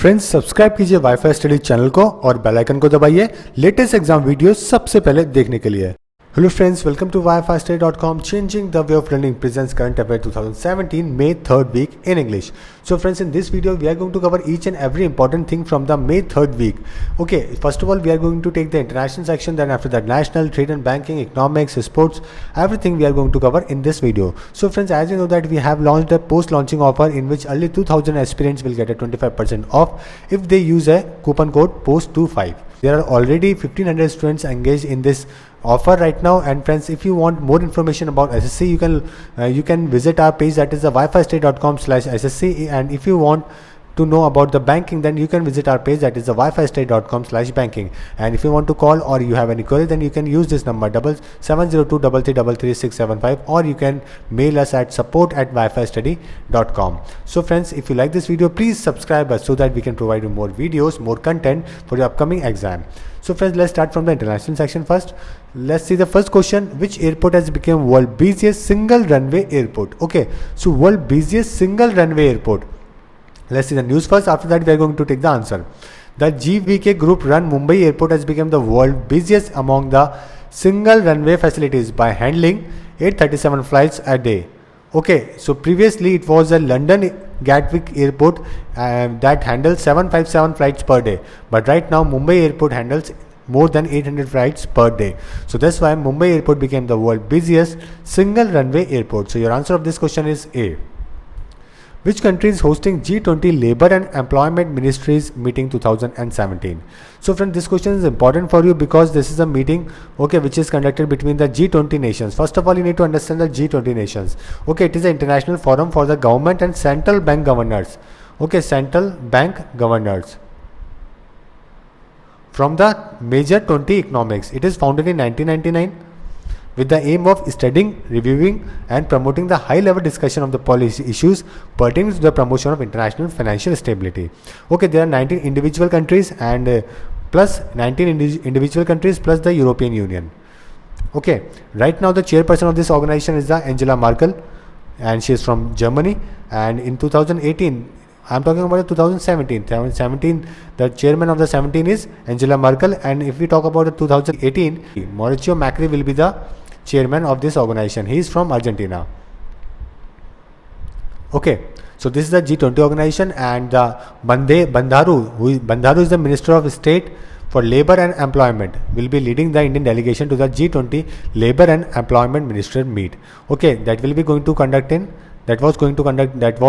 Friends subscribe कीजिए wifi study channel को और बेल आइकन को दबाइए लेटेस्ट एग्जाम वीडियो सबसे पहले देखने के लिए। Hello friends, welcome to wifistudy.com. Changing the way of learning presents current affair 2017 May 3rd week in English. So friends, in this video we are going to cover each and every important thing from the May 3rd week. Okay, first of all we are going to take the international section, then after that national, trade and banking, economics, sports, everything we are going to cover in this video. So friends, as you know that we have launched a post-launching offer in which early 2000 aspirants will get a 25% off if they use a coupon code POST25. There are already 1500 students engaged in this offer right now, and friends, if you want more information about SSC, you can visit our page, that is the wifistudy.com/SSC, and if you want to know about the banking, then you can visit our page, that is the wifistudy.com/banking. And if you want to call or you have any query, then you can use this number 702-3333-675, or you can mail us at support@wifistudy.com. So friends, if you like this video, please subscribe us so that we can provide you more videos, more content for your upcoming exam. So friends, let's start from the international section first. Let's see the first question: which airport has become world busiest single runway airport? Okay, so world busiest single runway airport. Let's see the news first. After that, we are going to take the answer. The GVK Group run Mumbai Airport has become the world busiest among the single runway facilities by handling 837 flights a day. Okay, so previously it was a London Gatwick Airport that handles 757 flights per day, but right now Mumbai Airport handles more than 800 flights per day. So that's why Mumbai Airport became the world busiest single runway airport. So your answer of this question is A. Which country is hosting G20 Labour and Employment Ministries meeting 2017? So friend, this question is important for you because this is a meeting, okay, which is conducted between the G20 nations. First of all, you need to understand the G20 nations. Okay, it is an international forum for the government and central bank governors. Okay, central bank governors from the major 20 economics. It is founded in 1999. With the aim of studying, reviewing and promoting the high-level discussion of the policy issues pertaining to the promotion of international financial stability. Okay, there are 19 individual countries and plus 19 individual countries plus the European Union. Okay, right now the chairperson of this organization is the Angela Merkel, and she is from Germany. And in 2018, I'm talking about 2017. The chairman of the 17 is Angela Merkel, and if we talk about the 2018, Mauricio Macri will be the chairman of this organization. He is from Argentina. Okay, so this is the G20 organization, and the Bandharu is the Minister of State for Labour and Employment, will be leading the Indian delegation to the G20 Labour and Employment Minister meet. Okay, that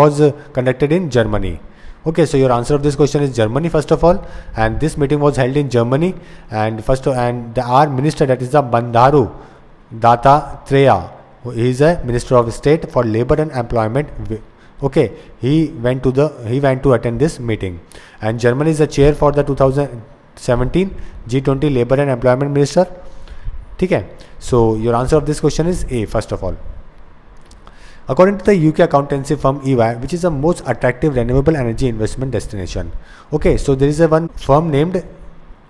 was conducted in Germany. Okay, so your answer of this question is Germany first of all, and this meeting was held in Germany. And our minister, that is the Bandharu Dattatreya, he is a Minister of State for Labour and Employment. Okay, he went to attend this meeting, and Germany is the chair for the 2017 G20 Labour and Employment Minister. Okay, so your answer of this question is A first of all. According to the UK accountancy firm EY, which is the most attractive renewable energy investment destination. Okay, so there is one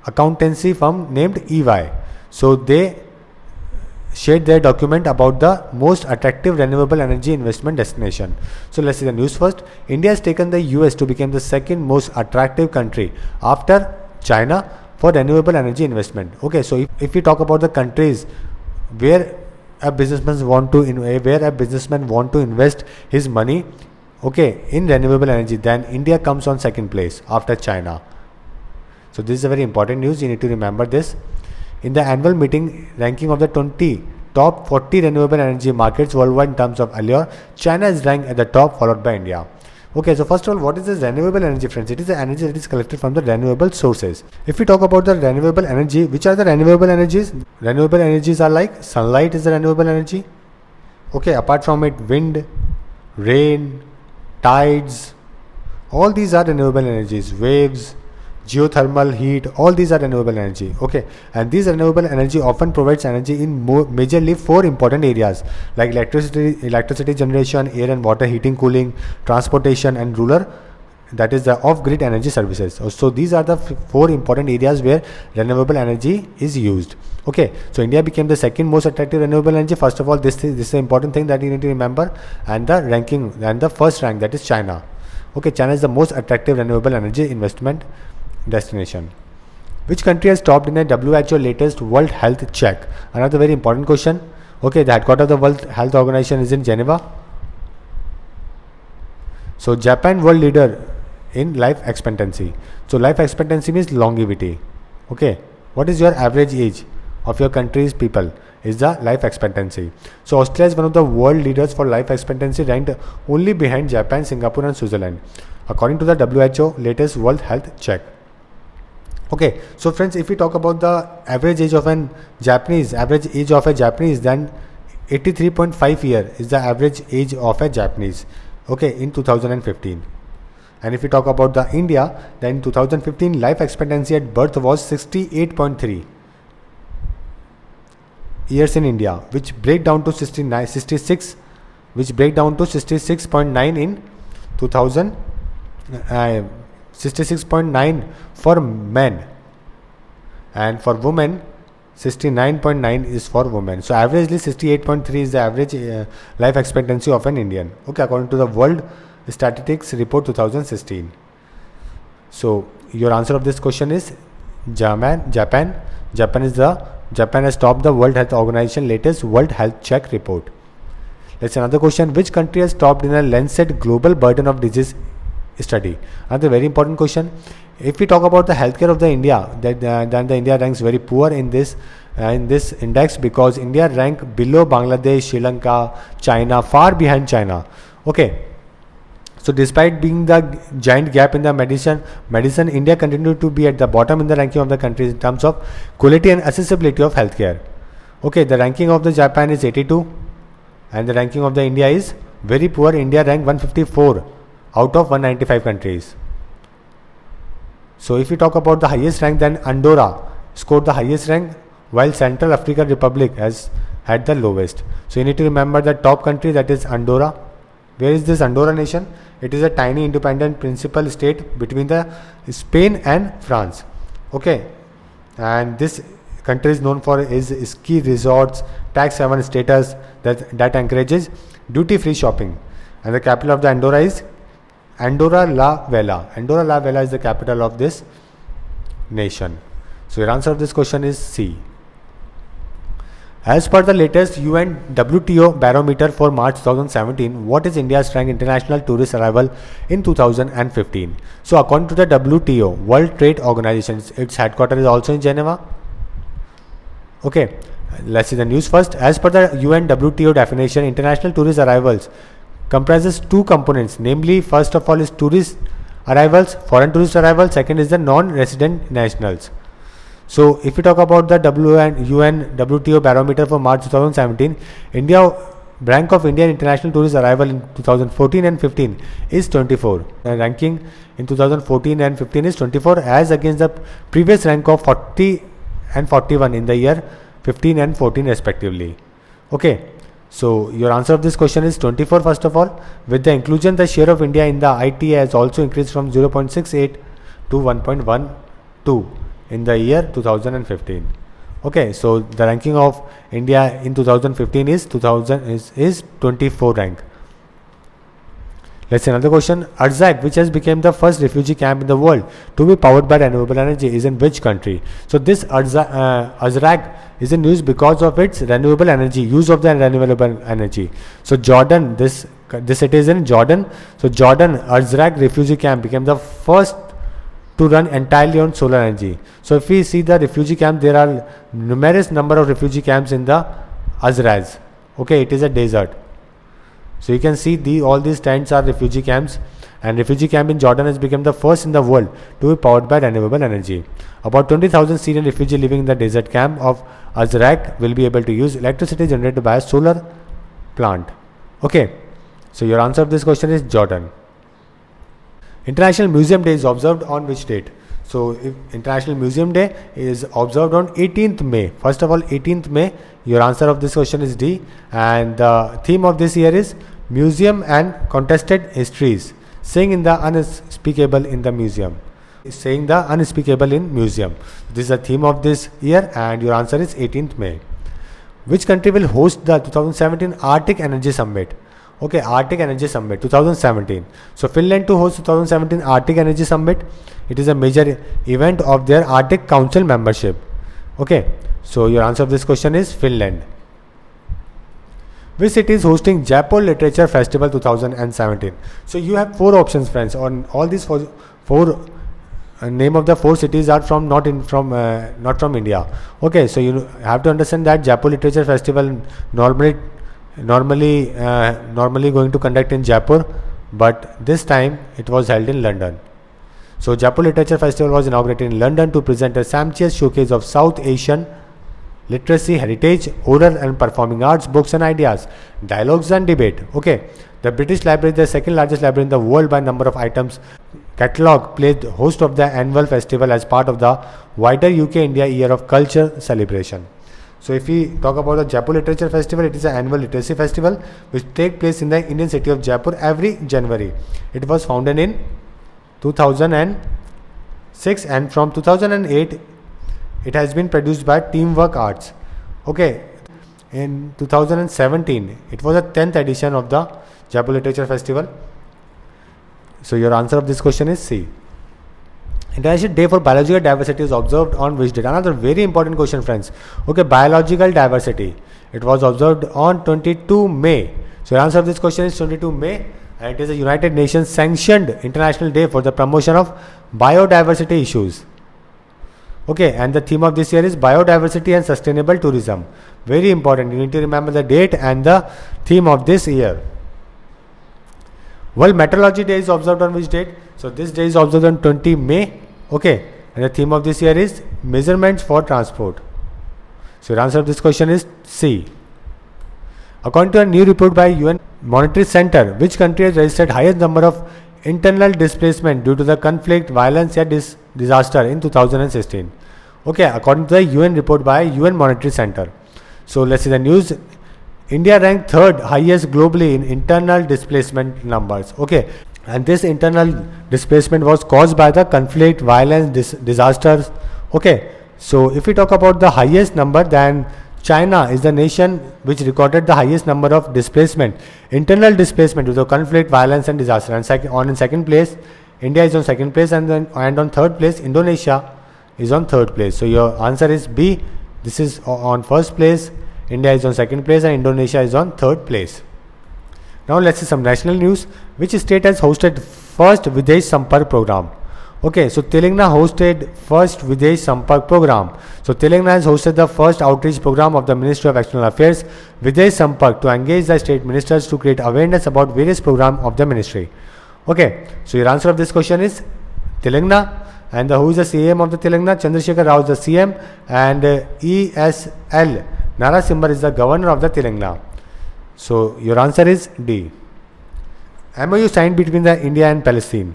accountancy firm named EY. So they shared their document about the most attractive renewable energy investment destination. So let's see the news first. India has taken the US to become the second most attractive country after China for renewable energy investment. Okay, so if we talk about the countries where a businessman want to invest his money, okay, in renewable energy, then India comes on second place after China. So this is a very important news. You need to remember this. In the annual meeting ranking of the top 40 renewable energy markets worldwide in terms of allure, China is ranked at the top, followed by India. Okay, so first of all, what is this renewable energy, friends? It is the energy that is collected from the renewable sources. If we talk about the renewable energy, which are the renewable energies? Renewable energies are like sunlight is the renewable energy. Okay, apart from it, wind, rain, tides, all these are renewable energies. Waves, geothermal heat, all these are renewable energy. Okay, and these renewable energy often provides energy in majorly 4 important areas like electricity generation, air and water heating, cooling, transportation, and rural, that is the off-grid energy services. So these are the 4 important areas where renewable energy is used. Okay, so India became the second most attractive renewable energy. First of all, this is the important thing that you need to remember, and the ranking, and the first rank, that is China. Okay, China is the most attractive renewable energy investment destination. Which country has topped in a WHO latest World Health check? Another very important question. Okay, the headquarters of the World Health Organization is in Geneva. So Japan, world leader in life expectancy. So life expectancy means longevity. Okay, what is your average age of your country's people? Is the life expectancy. So Australia is one of the world leaders for life expectancy, ranked only behind Japan, Singapore and Switzerland, according to the WHO latest World Health check. Okay, so friends, if we talk about the average age of a Japanese, then 83.5 year is the average age of a Japanese. Okay, in 2015. And if we talk about the India, then in 2015 life expectancy at birth was 68.3 years in India, which break down to 66.9 in 2000. 66.9 for men, and for women 69.9 is for women. So averagely 68.3 is the average life expectancy of an Indian. Okay, according to the World Statistics Report 2016. So your answer of this question is Japan. Japan has topped the World Health Organization latest World Health Check report. Let's see another question. Which country has topped in a Lancet Global Burden of Disease study? Another very important question. If we talk about the healthcare of the India, then the India ranks very poor in this index, because India rank below Bangladesh, Sri Lanka, China, far behind China. Okay, so despite being the giant gap in the medicine, India continued to be at the bottom in the ranking of the countries in terms of quality and accessibility of healthcare. Okay, the ranking of the Japan is 82, and the ranking of the India is very poor. India ranked 154 out of 195 countries. So if we talk about the highest rank, then Andorra scored the highest rank, while Central African Republic has had the lowest. So you need to remember the top country, that is Andorra. Where is this Andorra nation? It is a tiny independent principal state between the Spain and France. Okay, and this country is known for its ski resorts, tax haven status that encourages duty-free shopping. And the capital of the Andorra is Andorra la Vella. Andorra la Vella is the capital of this nation. So your answer of this question is C. As per the latest UN WTO barometer for March 2017, what is India's rank international tourist arrival in 2015? So according to the WTO, World Trade Organization, its headquarters is also in Geneva. Okay, let's see the news first. As per the UN WTO definition, international tourist arrivals comprises two components, namely first of all is tourist arrivals, foreign tourist arrivals, second is the non-resident nationals. So if we talk about the UN WTO barometer for March 2017, rank of Indian international tourist arrival in 2014 and 15 is 24. The ranking in 2014 and 15 is 24, as against the previous rank of 40 and 41 in the year 15 and 14 respectively. Okay. So your answer of this question is 24 first of all. With the inclusion, the share of India in the ITA has also increased from 0.68 to 1.12 in the year 2015. Okay, so the ranking of India in 2015 is 24 rank. Let's see another question. Arzak, which has become the first refugee camp in the world to be powered by renewable energy, is in which country? So this Arzak is in news because of its renewable energy, use of the renewable energy. So Jordan, this city is in Jordan. So Jordan Arzak refugee camp became the first to run entirely on solar energy. So if we see the refugee camp, there are numerous number of refugee camps in the Azraz. Okay, it is a desert. So you can see all these tents are refugee camps, and refugee camp in Jordan has become the first in the world to be powered by renewable energy. About 20,000 Syrian refugees living in the desert camp of Azraq will be able to use electricity generated by a solar plant. Okay, so your answer of this question is Jordan. International Museum Day is observed on which date? So if International Museum Day is observed on 18th May. First of all, 18th May. Your answer of this question is D. And the theme of this year is Museum and Contested Histories. Saying the unspeakable in the museum. Saying the unspeakable in museum. This is the theme of this year, and your answer is 18th May. Which country will host the 2017 Arctic Energy Summit? Okay, Arctic Energy Summit 2017. So Finland to host 2017 Arctic Energy Summit. It is a major event of their Arctic Council membership. Okay, so your answer of this question is Finland. Which city is hosting Jaipur Literature Festival 2017? So you have four options, friends. On all these four name of the four cities are from not from India. Okay, so you have to understand that Jaipur Literature Festival normally going to conduct in Jaipur, but this time it was held in London. So Jaipur Literature Festival was inaugurated in London to present a sumptuous showcase of South Asian literacy, heritage, oral and performing arts, books and ideas, dialogues and debate. Okay, the British Library is the second largest library in the world by number of items. Catalog played host of the annual festival as part of the wider UK India Year of Culture celebration. So if we talk about the Jaipur Literature Festival, it is an annual literacy festival which takes place in the Indian city of Jaipur every January. It was founded in 2006 and from 2008 it has been produced by Teamwork Arts. Okay, in 2017 it was the 10th edition of the Jaipur Literature Festival. So your answer of this question is C. International Day for Biological Diversity is observed on which date? Another very important question, friends. Okay, biological diversity. It was observed on 22 May. So your answer of this question is 22 May, and it is a United Nations sanctioned International Day for the promotion of biodiversity issues. Okay, and the theme of this year is biodiversity and sustainable tourism. Very important. You need to remember the date and the theme of this year. World Meteorology Day is observed on which date? So this day is observed on 20 May. Okay, and the theme of this year is measurements for transport. So your answer of this question is C. According to a new report by UN Monetary Center, which country has registered highest number of internal displacement due to the conflict, violence or disaster in 2016? Okay, according to the UN report by UN Monetary Center. So let's see the news. India ranked third highest globally in internal displacement numbers. Okay, and this internal displacement was caused by the conflict, violence, disasters. Okay, so if we talk about the highest number, then China is the nation which recorded the highest number of displacement, internal displacement due to conflict, violence and disaster. And in second place, India is on second place, and on third place, Indonesia is on third place. So your answer is B. This is on first place, India is on second place, and Indonesia is on third place. Now let's see some national news. Which state has hosted first Videsh Sampark program? Okay, so Telangana hosted first Videsh Sampark program. So Telangana has hosted the first outreach program of the Ministry of External Affairs, Videsh Sampark, to engage the state ministers to create awareness about various programs of the ministry. Okay, so your answer of this question is Telangana. And who is the CM of the Telangana? Chandrasekhar Rao is the CM, and ESL Narasimhan is the governor of the Telangana. So your answer is D. MOU signed between the India and Palestine.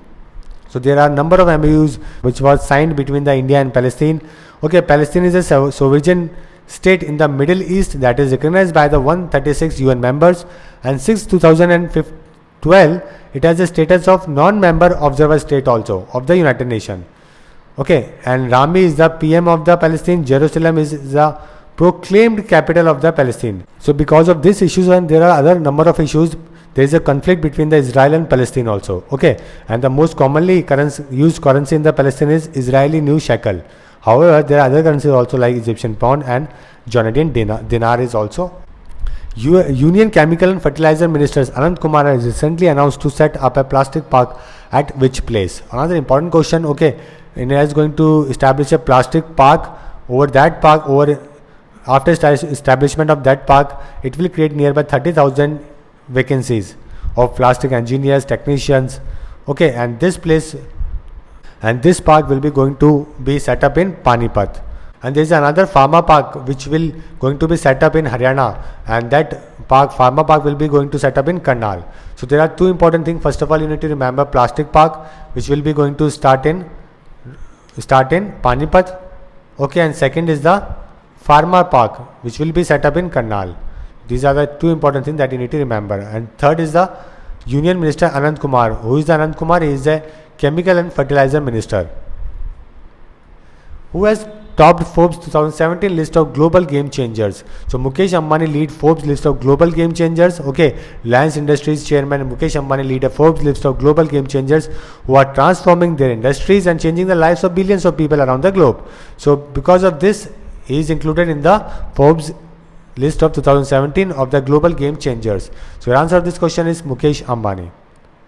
So there are number of MOUs which was signed between the India and Palestine. Okay, Palestine is a sovereign state in the Middle East that is recognized by the 136 UN members, and since 2012 it has a status of non-member observer state also of the United Nations. Okay, and Rami is the PM of the Palestine. Jerusalem is the proclaimed capital of the Palestine. So because of these issues, and there are other number of issues, there is a conflict between the Israel and Palestine also. Okay, and the most commonly used currency in the Palestine is Israeli new shekel. However, there are other currencies also like Egyptian pound and Jordanian dinar is also. Union Chemical and Fertilizer Ministers Anant Kumar has recently announced to set up a plastic park at which place? Another important question. Okay, India is going to establish a plastic park. After establishment of that park, it will create nearby 30,000 vacancies of plastic engineers, technicians. Okay, and this park will be going to be set up in Panipat. And there is another pharma park which will going to be set up in Haryana, and that pharma park will be going to set up in Karnal. So there are two important things. First of all, you need to remember plastic park which will be going to start in Panipat. Okay, and second is the pharma park which will be set up in Karnal. These are the two important things that you need to remember. And third is the Union Minister Anant Kumar. Who is the Anant Kumar? He is the Chemical and Fertilizer Minister. Who has topped Forbes 2017 list of global game changers. So Mukesh Ambani lead Forbes list of global game changers. Okay, Reliance Industries chairman Mukesh Ambani lead a Forbes list of global game changers who are transforming their industries and changing the lives of billions of people around the globe. So because of this, he is included in the Forbes list of 2017 of the global game changers. So your answer to this question is Mukesh Ambani.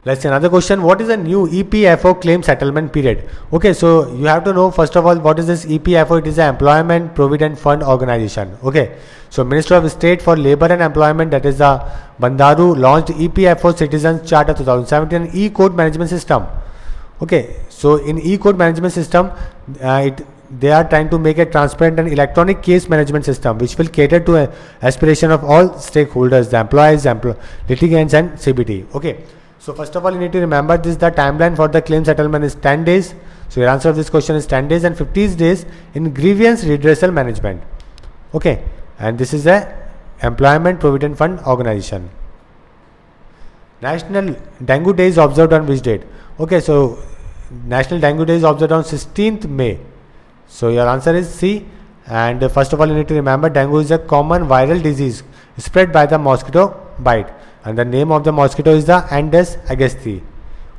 Let's see another question. What is a new EPFO claim settlement period? Okay, so you have to know first of all what is this EPFO. It is an Employment Provident Fund Organization. Okay, so Minister of State for Labour and Employment, that is the Bandaru, launched EPFO Citizens Charter 2017 e-code management system. Okay, so in e-code management system, they are trying to make a transparent and electronic case management system which will cater to an aspiration of all stakeholders, the employees, litigants and CBT. Okay. So first of all, you need to remember this, the timeline for the claim settlement is 10 days. So your answer to this question is 10 days and 50 days in grievance redressal management. Okay. And this is a Employment Provident Fund Organization. National Dengue Day is observed on which date? Okay. So National Dengue Day is observed on 16th May. So your answer is C. And first of all, you need to remember dengue is a common viral disease spread by the mosquito bite. And the name of the mosquito is the Aedes aegypti.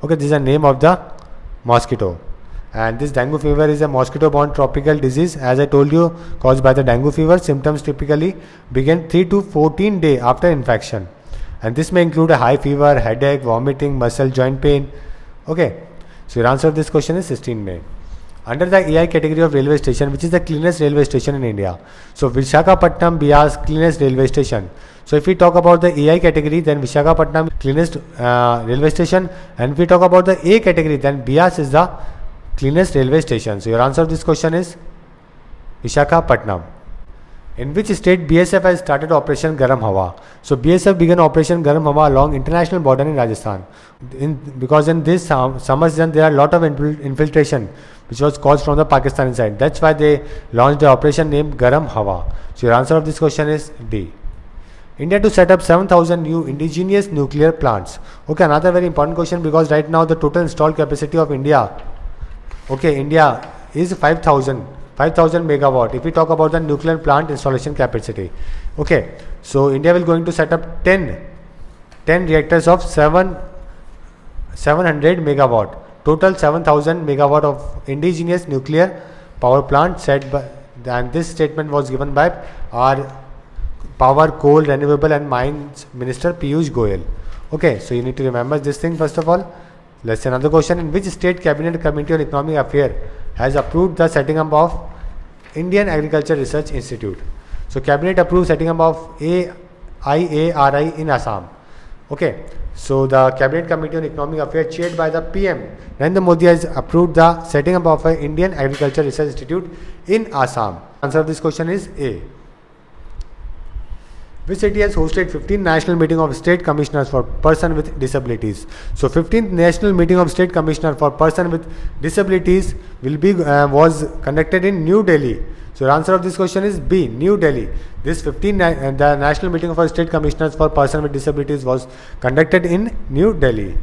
Okay, this is the name of the mosquito. And this dengue fever is a mosquito-borne tropical disease, as I told you, caused by the dengue fever. Symptoms typically begin 3 to 14 days after infection. And this may include a high fever, headache, vomiting, muscle joint pain. Okay, so your answer to this question is 16 May. Under the AI category of railway station, which is the cleanest railway station in India? So Visakhapatnam, Bias, cleanest railway station. So if we talk about the AI category, then Visakhapatnam cleanest railway station, and if we talk about the A category, then Bias is the cleanest railway station. So your answer to this question is Visakhapatnam. In which state BSF has started Operation Garam Hawa? So BSF began Operation Garam Hawa along international border in Rajasthan. Because in this summer season there are a lot of infiltration which was caused from the Pakistani side. That's why they launched the operation named Garam Hawa. So your answer of this question is D. India to set up 7,000 new indigenous nuclear plants. Okay, another very important question, because right now the total installed capacity of India, okay, India is 5,000 megawatt. If we talk about the nuclear plant installation capacity, okay, so India will going to set up 10 reactors of 700 megawatt. Total 7,000 megawatt of indigenous nuclear power plant set by, and this statement was given by our Power, Coal, Renewable and Mines Minister Piyush Goyal. Okay, so you need to remember this thing first of all. Let's see another question. In which state Cabinet Committee on Economic Affairs has approved the setting up of Indian Agriculture Research Institute? So Cabinet approved setting up of IARI in Assam. Okay, so the Cabinet Committee on Economic Affairs chaired by the PM Narendra Modi has approved the setting up of an Indian Agriculture Research Institute in Assam. Answer of this question is A. Which city has hosted 15th National Meeting of State Commissioners for Persons with Disabilities? So 15th National Meeting of State Commissioner for Persons with Disabilities will be was conducted in New Delhi. So the answer of this question is B, New Delhi. This the National Meeting of State Commissioners for Persons with Disabilities was conducted in New Delhi.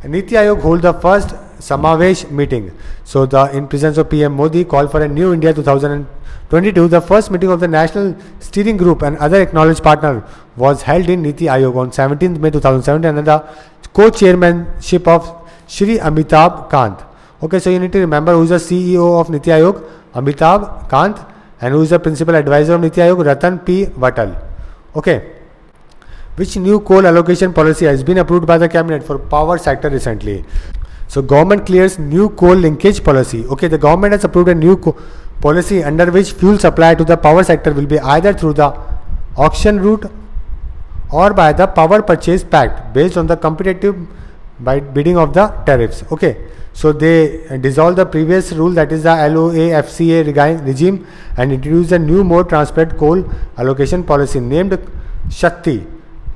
Niti Aayog hold the first Samavesh meeting. So in presence of PM Modi called for a New India 2022, the first meeting of the National Steering Group and other acknowledged partner was held in Niti Aayog on 17th May 2017 under the co-chairmanship of Shri Amitabh Kant. Okay, so you need to remember who is the CEO of Niti Aayog, Amitabh Kant, and who is the principal advisor of Niti Aayog, Ratan P. Vatal. Okay. Which new coal allocation policy has been approved by the cabinet for power sector recently? So government clears new coal linkage policy. Okay, the government has approved a new policy under which fuel supply to the power sector will be either through the auction route or by the power purchase pact based on the competitive by bidding of the tariffs. Okay, so they dissolved the previous rule, that is the LOA FCA regime, and introduced a new more transparent coal allocation policy named Shakti.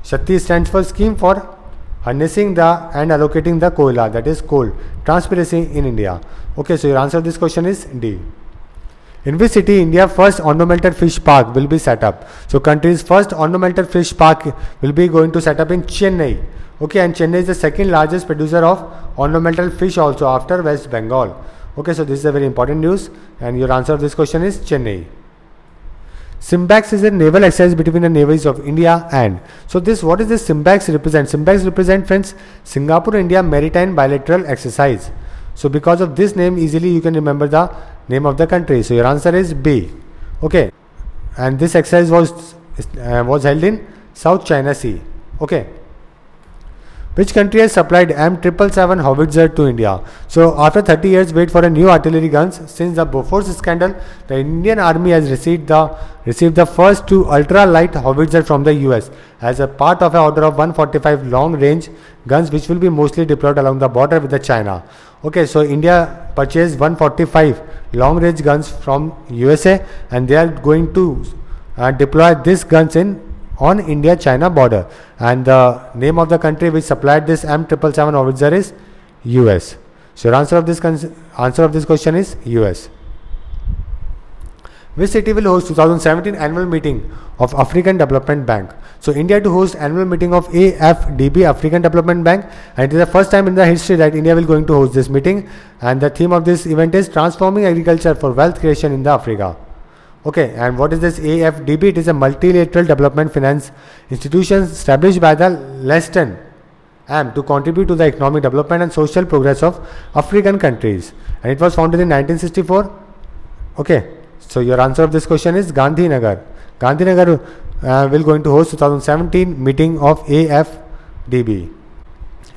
Shakti stands for Scheme for Harnessing and Allocating the Koila, that is coal, transparency in India. Okay, so your answer to this question is D. In which city India's first ornamental fish park will be set up? So country's first ornamental fish park will be going to set up in Chennai. Okay, and Chennai is the second largest producer of ornamental fish also after West Bengal. Okay, so this is a very important news, and your answer of this question is Chennai. Simbax is a naval exercise between the navies of India and. So this, what is this Simbax represent? Simbax represent, friends, Singapore India Maritime Bilateral Exercise. So because of this name, easily you can remember the name of the country. So your answer is B. Okay, and this exercise was held in South China Sea. Okay. Which country has supplied M777 howitzer to India? So after 30 years wait for a new artillery guns, since the Bofors scandal, the Indian Army has received the first two ultra-light howitzer from the US as a part of an order of 145 long-range guns, which will be mostly deployed along the border with the China. Okay, so India purchased 145 long-range guns from USA, and they are going to deploy these guns on India-China border, and the name of the country which supplied this M777 howitzer is US. So your answer of this question is US. Which city will host 2017 annual meeting of African Development Bank? So India to host annual meeting of AFDB, African Development Bank, and it is the first time in the history that India will going to host this meeting, and the theme of this event is transforming agriculture for wealth creation in the Africa. Okay, and what is this AFDB? It is a multilateral development finance institution established by the Leston AM to contribute to the economic development and social progress of African countries, and it was founded in 1964. Okay, so your answer of this question is Gandhinagar. Gandhinagar will going to host 2017 meeting of AFDB.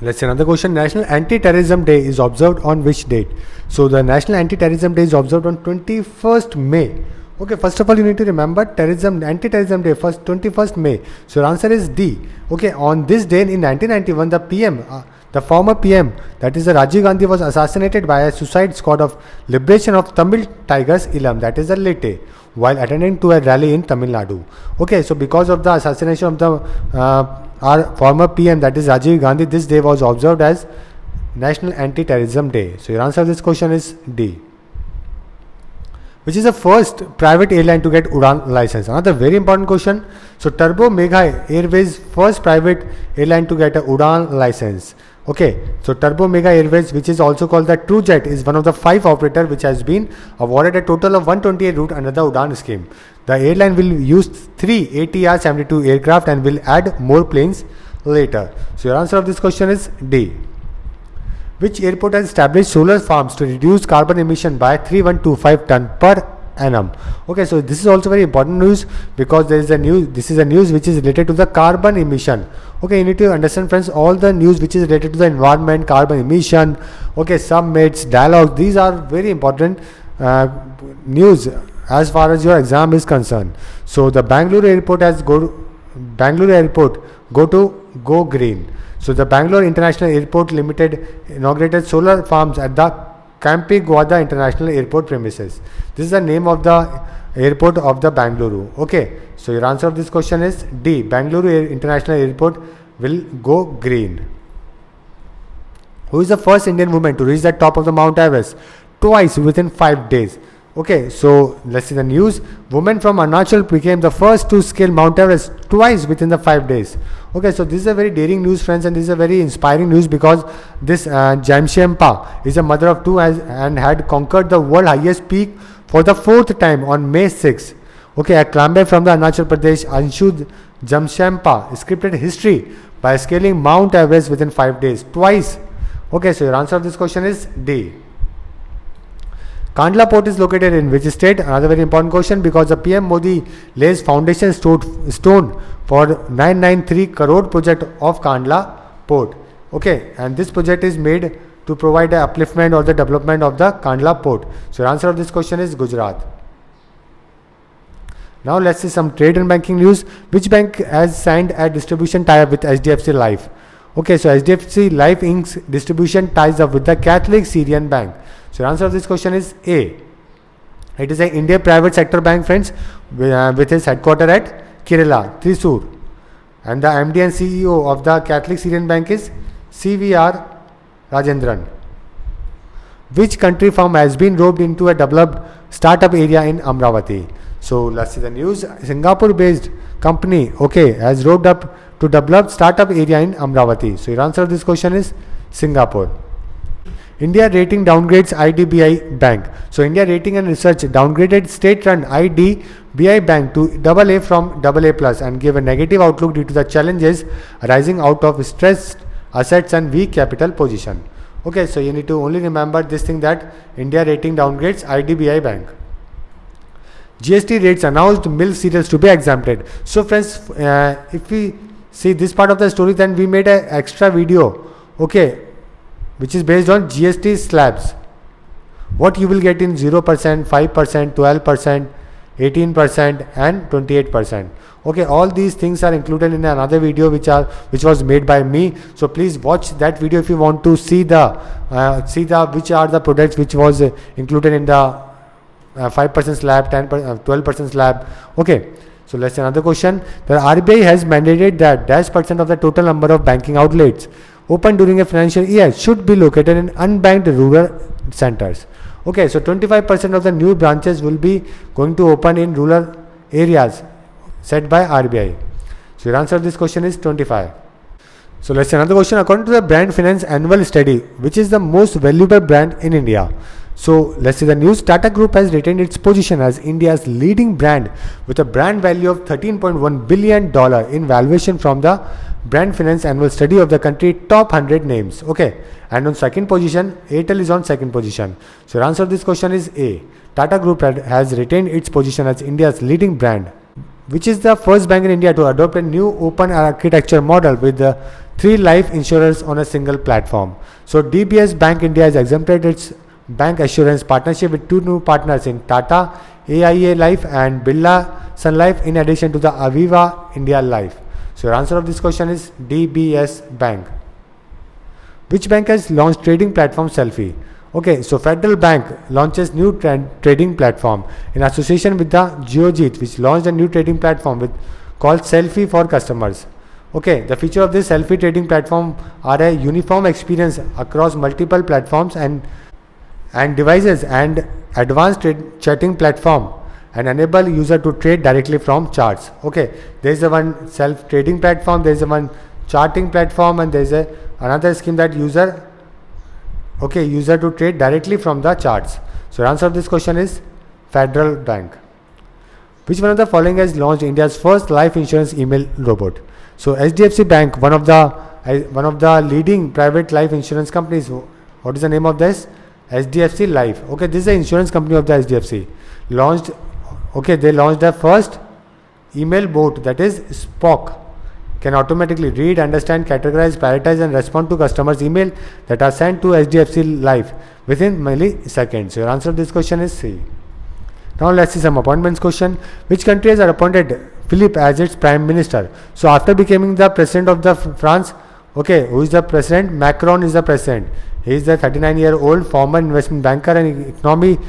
Let's see another question. National Anti-Terrorism Day is observed on which date? So the National Anti-Terrorism Day is observed on 21st May. Okay, first of all, you need to remember Anti-Terrorism Day, 21st May. So your answer is D. Okay, on this day in 1991, the PM, the former PM, that is the Rajiv Gandhi, was assassinated by a suicide squad of Liberation of Tamil Tigers Ilam, that is the Lete, while attending to a rally in Tamil Nadu. Okay, so because of the assassination of the our former PM, that is Rajiv Gandhi, this day was observed as National Anti-Terrorism Day. So your answer to this question is D. Which is the first private airline to get Udan license? Another very important question. So Turbo Megha Airways, first private airline to get a Udan license. Okay, so Turbo Megha Airways, which is also called the TrueJet, is one of the 5 operators which has been awarded a total of 128 routes under the Udan scheme. The airline will use 3 ATR-72 aircraft and will add more planes later. So your answer of this question is D. Which airport has established solar farms to reduce carbon emission by 3125 ton per annum? Okay, so this is also very important news, because this is a news which is related to the carbon emission. Okay, you need to understand, friends, all the news which is related to the environment, carbon emission, okay, summits, dialogue, these are very important news as far as your exam is concerned. So the Bangalore airport go green. So the Bangalore International Airport Limited inaugurated solar farms at the Campi Guada International Airport premises. This is the name of the airport of the Bangalore. Okay, so your answer of this question is D. Bangalore International Airport will go green. Who is the first Indian woman to reach the top of the Mount Everest twice within 5 days? Okay, so let's see the news. Woman from Arunachal became the first to scale Mount Everest twice within the 5 days. Okay, so this is a very daring news, friends, and this is a very inspiring news, because this Jamshempa is a mother of 2 and had conquered the world highest peak for the 4th time on May 6. Okay, a climber from the Arunachal Pradesh, Anshu Jamshempa, scripted history by scaling Mount Everest within 5 days twice. Okay, so your answer of this question is D. Kandla port is located in which state? Another very important question, because the PM Modi lays foundation stone for 993 crore project of Kandla port. Okay, and this project is made to provide a upliftment or the development of the Kandla port. So your answer of this question is Gujarat. Now let's see some trade and banking news. Which bank has signed a distribution tie-up with HDFC Life? Okay, so HDFC Life Inc.'s distribution ties up with the Catholic Syrian Bank. So the answer of this question is A. It is an Indian private sector bank, friends, with its headquarters at Kerala, Thrissur. And the MD and CEO of the Catholic Syrian Bank is CVR Rajendran. Which country firm has been roped into a developed startup area in Amravati? So let's see the news. Singapore-based company, okay, has roped up to develop startup area in Amravati. So your answer to this question is Singapore. India Rating downgrades IDBI Bank. So India Rating and Research downgraded state-run IDBI Bank to AA from AA plus and gave a negative outlook due to the challenges arising out of stressed assets and weak capital position. Okay, so you need to only remember this thing, that India Rating downgrades IDBI Bank. GST rates announced milk cereals to be exempted. So friends, if we see this part of the story, then we made an extra video, okay, which is based on GST slabs. What you will get in 0%, 5%, 12%, 18% and 28%. Okay, all these things are included in another video which was made by me. So please watch that video if you want to see the which are the products which was included in the 5% slab, 10%, 12% slab. Okay, so let's see another question. The RBI has mandated that -% of the total number of banking outlets open during a financial year should be located in unbanked rural centers. Okay, so 25% of the new branches will be going to open in rural areas set by RBI. So your answer to this question is 25. So let's see another question. According to the Brand Finance annual study, which is the most valuable brand in India? So let's see the news. Tata Group has retained its position as India's leading brand with a brand value of $13.1 billion in valuation from the Brand Finance annual study of the country top 100 names. Okay, and on second position, Airtel is on second position. So your answer to this question is A. Tata Group has retained its position as India's leading brand, which is the first bank in India to adopt a new open architecture model with the 3 life insurers on a single platform. So DBS Bank India has exempted its bank assurance partnership with 2 new partners in Tata AIA Life and Birla Sun Life, in addition to the Aviva India Life. So your answer of this question is DBS Bank. Which bank has launched trading platform Selfie? Okay, so Federal Bank launches new trading platform in association with the Geojit, which launched a new trading platform called Selfie for customers. Okay, the feature of this Selfie trading platform are a uniform experience across multiple platforms and devices and advanced chatting platform and enable user to trade directly from charts. Okay, there is a one self trading platform, there is a one charting platform, and there is another scheme that user to trade directly from the charts. So answer of this question is Federal Bank. Which one of the following has launched India's first life insurance email robot? So HDFC Bank, one of the leading private life insurance companies. What is the name of this? HDFC Life. Okay, this is the insurance company of the HDFC. They launched their first email bot, that is Spock. Can automatically read, understand, categorize, prioritize and respond to customers' email that are sent to HDFC Life within milliseconds. So your answer to this question is C. Now let's see some appointments question. Which country has appointed Philippe as its Prime Minister? So after becoming the President of the France, who is the President? Macron is the President. He is the 39-year-old former investment banker and economy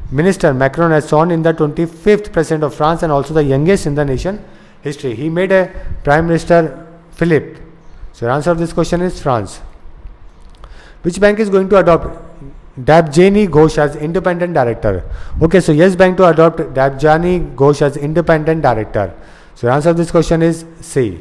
minister. Macron has sworn in the 25th President of France and also the youngest in the nation history. He made a Prime Minister Philippe. So your answer to this question is France. Which bank is going to adopt Dabjani Ghosh as independent director? Okay, so Yes Bank to adopt Dabjani Ghosh as independent director. So your answer to this question is C.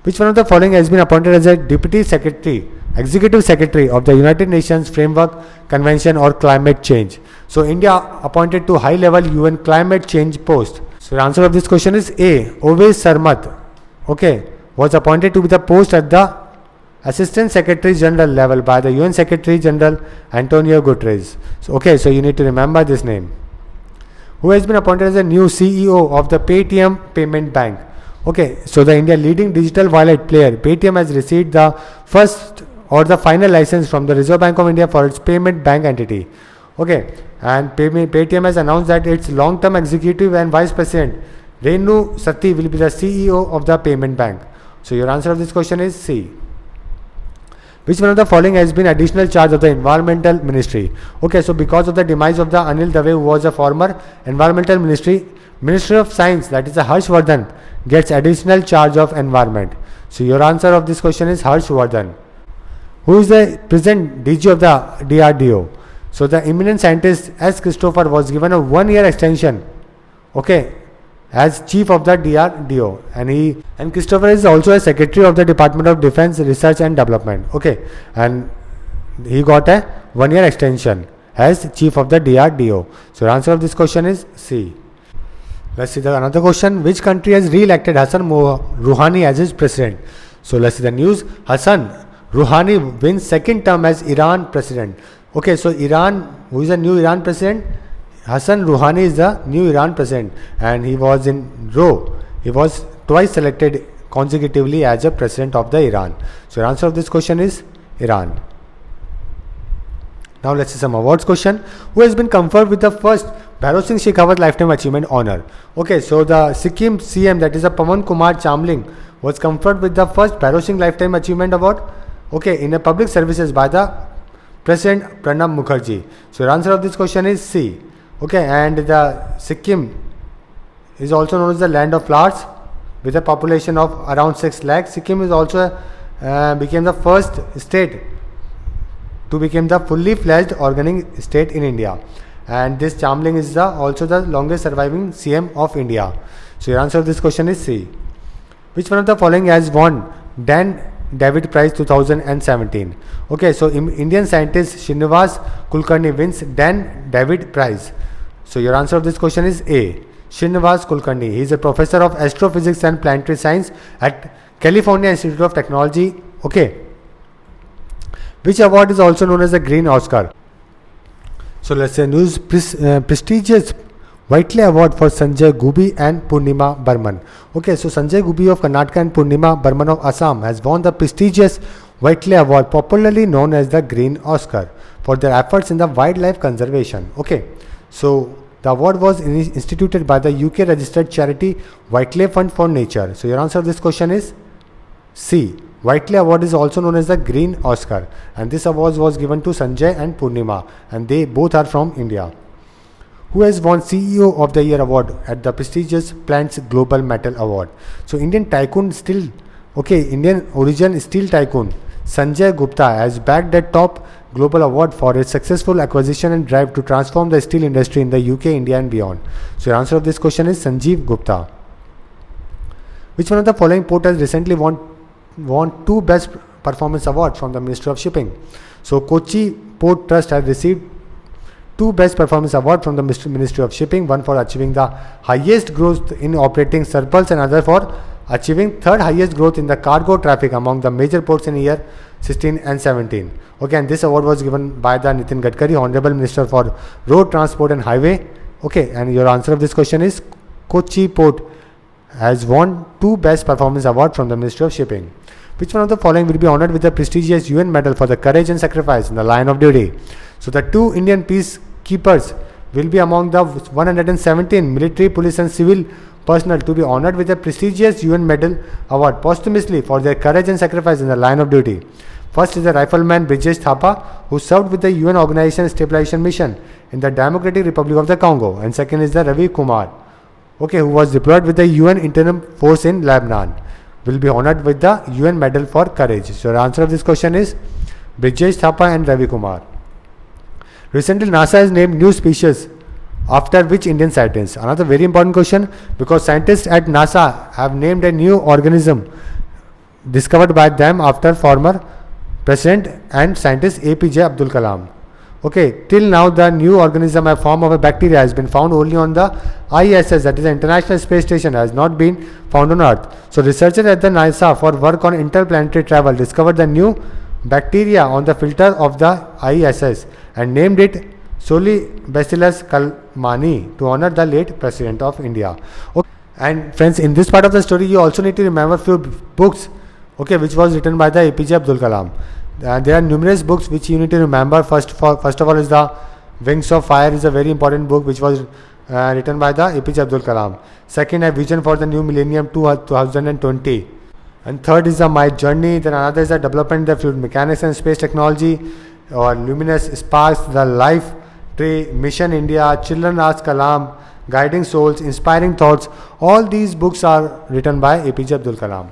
Which one of the following has been appointed as a Deputy Secretary, Executive Secretary of the United Nations Framework Convention or Climate Change? So India appointed to high-level UN Climate Change post. So the answer of this question is A. Ovais Sarmat, was appointed to be the post at the Assistant Secretary General level by the UN Secretary General Antonio Guterres. So you need to remember this name. Who has been appointed as a new CEO of the Paytm Payment Bank? So the India leading digital wallet player Paytm has received the first or the final license from the Reserve Bank of India for its payment bank entity. And Paytm has announced that its long-term executive and vice president Renu Sati will be the CEO of the payment bank. So your answer of this question is C. Which one of the following has been additional charge of the environmental ministry? So because of the demise of the Anil Dave, who was a former environmental Ministry of Science, that is a Harshvardhan, gets additional charge of environment. So your answer of this question is Harshvardhan. Who is the present DG of the DRDO? So the eminent scientist S. Christopher was given a 1-year extension, as chief of the DRDO, and Christopher is also a secretary of the Department of Defense Research and Development. And he got a 1-year extension as chief of the DRDO. So the answer of this question is C. Let's see another question. Which country has re-elected Hassan Rouhani as its president? So let's see the news. Hassan Rouhani wins second term as Iran president. Okay, so Iran, who is the new Iran president? Hassan Rouhani is the new Iran president, and he was in row. He was twice selected consecutively as a president of the Iran. So the answer of this question is Iran. Now let's see some awards question. Who has been conferred with the first Bhairav Singh Shekhawat Lifetime Achievement Honor? Okay, so the Sikkim CM, that is a Pawan Kumar Chamling, was conferred with the first Bhairav Singh Lifetime Achievement Award, okay, in a public services by the President Pranab Mukherjee. So the answer of this question is C. Okay, and the Sikkim is also known as the land of flowers with a population of around 6 lakhs. Sikkim is also became the first state to become the fully fledged organic state in India. And this Chamling is also the longest surviving CM of India. So your answer of this question is C. Which one of the following has won Dan David Prize 2017? Okay, so Indian scientist Srinivas Kulkarni wins Dan David Prize. So your answer of this question is A. Srinivas Kulkarni. He is a professor of astrophysics and planetary science at California Institute of Technology. Okay. Which award is also known as the Green Oscar? So let's say news prestigious Whiteley Award for Sanjay Gubi and Purnima Burman. Okay, so Sanjay Gubi of Karnataka and Purnima Burman of Assam has won the prestigious Whiteley Award, popularly known as the Green Oscar, for their efforts in the wildlife conservation. Okay, so the award was instituted by the UK registered charity Whiteley Fund for Nature. So your answer to this question is C. Whiteley Award is also known as the Green Oscar, and this award was given to Sanjay and Purnima, and they both are from India. Who has won CEO of the Year award at the prestigious Plants Global Metal Award? So Indian origin steel tycoon Sanjay Gupta has bagged the top global award for its successful acquisition and drive to transform the steel industry in the UK, India and beyond. So your answer of this question is Sanjeev Gupta. Which one of the following port has recently won 2 Best Performance Awards from the Ministry of Shipping? So Kochi Port Trust has received 2 Best Performance Awards from the Ministry of Shipping, one for achieving the highest growth in operating surplus and other for achieving third highest growth in the cargo traffic among the major ports in year 16 and 17. Okay, and this award was given by the Nitin Gadkari, Honorable Minister for Road Transport and Highway. Okay, and your answer of this question is Kochi Port has won 2 Best Performance Awards from the Ministry of Shipping. Which one of the following will be honored with the prestigious UN Medal for the courage and sacrifice in the line of duty? So the 2 Indian peacekeepers will be among the 117 military, police and civil personnel to be honored with the prestigious UN Medal Award posthumously for their courage and sacrifice in the line of duty. First is the rifleman Brijesh Thapa, who served with the UN Organization Stabilization Mission in the Democratic Republic of the Congo, and second is the Ravi Kumar, who was deployed with the UN Interim Force in Lebanon, will be honored with the UN Medal for Courage. So the answer of this question is Brijesh Thapa and Ravi Kumar. Recently, NASA has named new species after which Indian scientists? Another very important question, because scientists at NASA have named a new organism discovered by them after former President and scientist APJ Abdul Kalam. Okay, till now the new organism, a form of a bacteria, has been found only on the ISS, that is the International Space Station, has not been found on Earth. So researchers at the NASA for work on interplanetary travel discovered the new bacteria on the filter of the ISS and named it Solibacillus kalmani to honor the late President of India. Okay. And friends, in this part of the story, you also need to remember few books, which was written by the APJ Abdul Kalam. There are numerous books which you need to remember. First of all is the Wings of Fire, is a very important book which was written by the APJ Abdul Kalam. Second, A Vision for the New Millennium 2020. And third is the My Journey. Then another is the Development in the Fluid Mechanics and Space Technology, or Luminous Sparks, The Life Tree, Mission India, Children Ask Kalam, Guiding Souls, Inspiring Thoughts. All these books are written by APJ Abdul Kalam.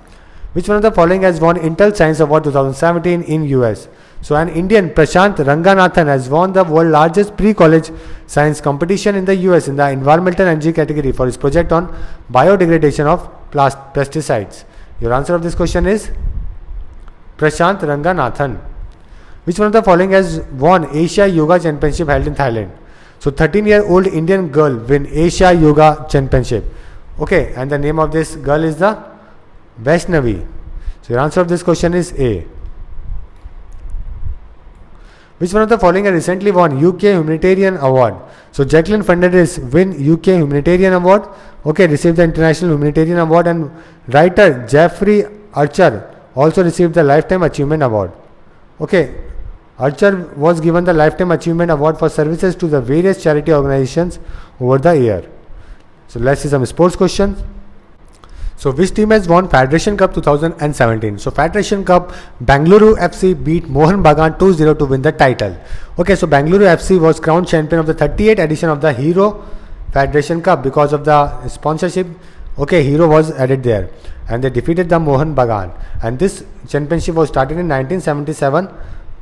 Which one of the following has won Intel Science Award 2017 in US? So an Indian, Prashant Ranganathan, has won the world's largest pre-college science competition in the US in the environmental energy category for his project on biodegradation of pesticides. Your answer of this question is Prashant Ranganathan. Which one of the following has won Asia Yoga Championship held in Thailand? So 13-year-old Indian girl win Asia Yoga Championship. Okay, and the name of this girl is the Vaishnavi. So your answer of this question is A. Which one of the following has recently won UK Humanitarian Award? So Jacqueline Fernandez win UK Humanitarian Award. Okay, received the International Humanitarian Award, and writer Jeffrey Archer also received the Lifetime Achievement Award. Okay, Archer was given the Lifetime Achievement Award for services to the various charity organizations over the year. So let's see some sports questions. So which team has won Federation Cup 2017? So Federation Cup, Bengaluru FC beat Mohun Bagan 2-0 to win the title. Okay, so Bengaluru FC was crowned champion of the 38th edition of the Hero Federation Cup because of the sponsorship. Okay, Hero was added there, and they defeated the Mohun Bagan. And this championship was started in 1977.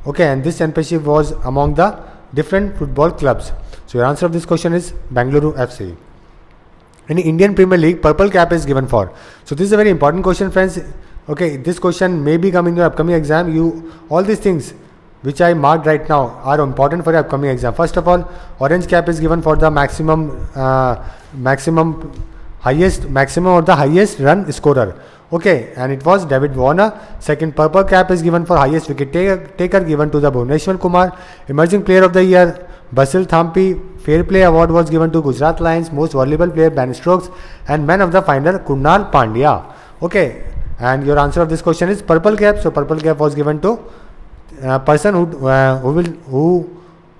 Okay, and this championship was among the different football clubs. So your answer of this question is Bengaluru FC. In Indian Premier League, purple cap is given for. So this is a very important question, friends. Okay, this question may be coming in your upcoming exam. All these things which I marked right now are important for your upcoming exam. First of all, orange cap is given for the maximum or the highest run scorer. Okay, and it was David Warner. Second, purple cap is given for highest wicket taker given to the Bhuvneshwar Kumar. Emerging Player of the Year, Basil Thampi. Fair Play Award was given to Gujarat Lions. Most Valuable Player, Ben Stokes. And Man of the Final, Kunal Pandya. Okay, and your answer of this question is purple cap. So purple cap was given to a person who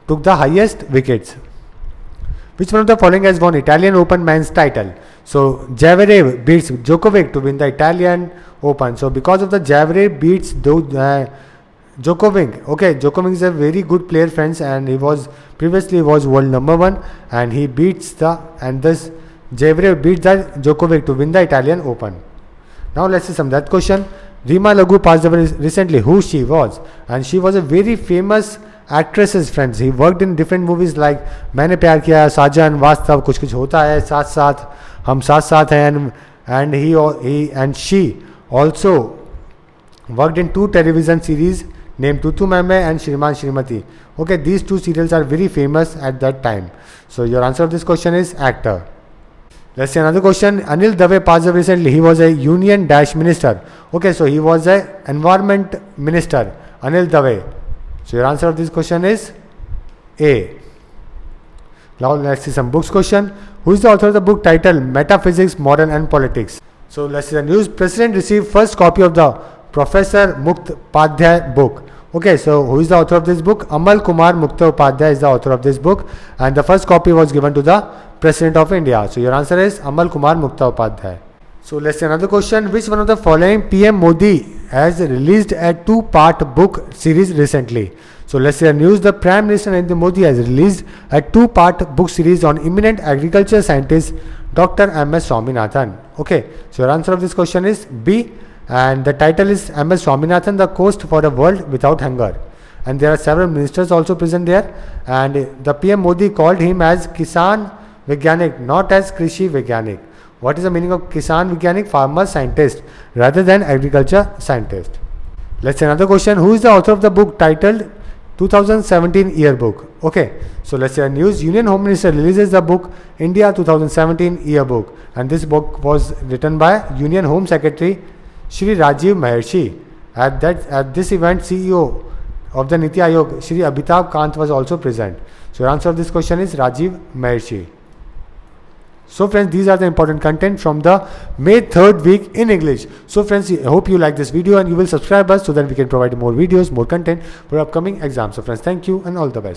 took the highest wickets. Which one of the following has won Italian Open men's title? So Zverev beats Djokovic to win the Italian Open. So because of the Zverev beats Djokovic. Okay, Djokovic is a very good player, friends, and he was previously world number 1, and he beats this Zverev beats the Djokovic to win the Italian Open. Now let's see some that question. Rima Lagu passed away recently. Who she was? And she was a very famous actress, friends. He worked in different movies like Maine Pyar Kiya, Sajan, Vastav, Kuch Kuch Hota Hai, Saath Saath, Hum Saath Saath Hain, and she also worked in 2 television series named Tutu Meme and Shriman Shrimati. Okay, these 2 serials are very famous at that time. So your answer of this question is actor. Let's see another question. Anil Dave passed away recently. He was a Union Dash Minister. Okay, so he was a Environment Minister, Anil Dave. So your answer of this question is A. Now let's see some books question. Who is the author of the book titled Metaphysics, Modern and Politics? So let's see the news. President received first copy of the Professor Mukhopadhyay book. Okay, so who is the author of this book? Amal Kumar Mukhopadhyay is the author of this book, and the first copy was given to the President of India. So your answer is Amal Kumar Mukhopadhyay. So let's see another question. Which one of the following PM Modi has released a 2-part book series recently? So let's see the news. The Prime Minister Narendra Modi has released a 2-part book series on eminent agriculture scientist Dr. M.S. Swaminathan. Okay, so your answer of this question is B. And the title is M.S. Swaminathan, The Quest for a World Without Hunger. And there are several ministers also present there. And the PM Modi called him as Kisan Vigyanik, not as Krishi Vigyanik. What is the meaning of Kisan Vigyanik? Farmer scientist rather than agriculture scientist. Let's see another question. Who is the author of the book titled 2017 Yearbook? Okay, so let's see a news. Union Home Minister releases the book India 2017 Yearbook. And this book was written by Union Home Secretary Shri Rajiv Maharshi. At this event, CEO of the Niti Aayog, Shri Amitabh Kant, was also present. So your answer of this question is Rajiv Maharshi. So friends, these are the important content from the May 3rd week in English. So friends, I hope you like this video and you will subscribe us so that we can provide more videos, more content for upcoming exams. So friends, thank you and all the best.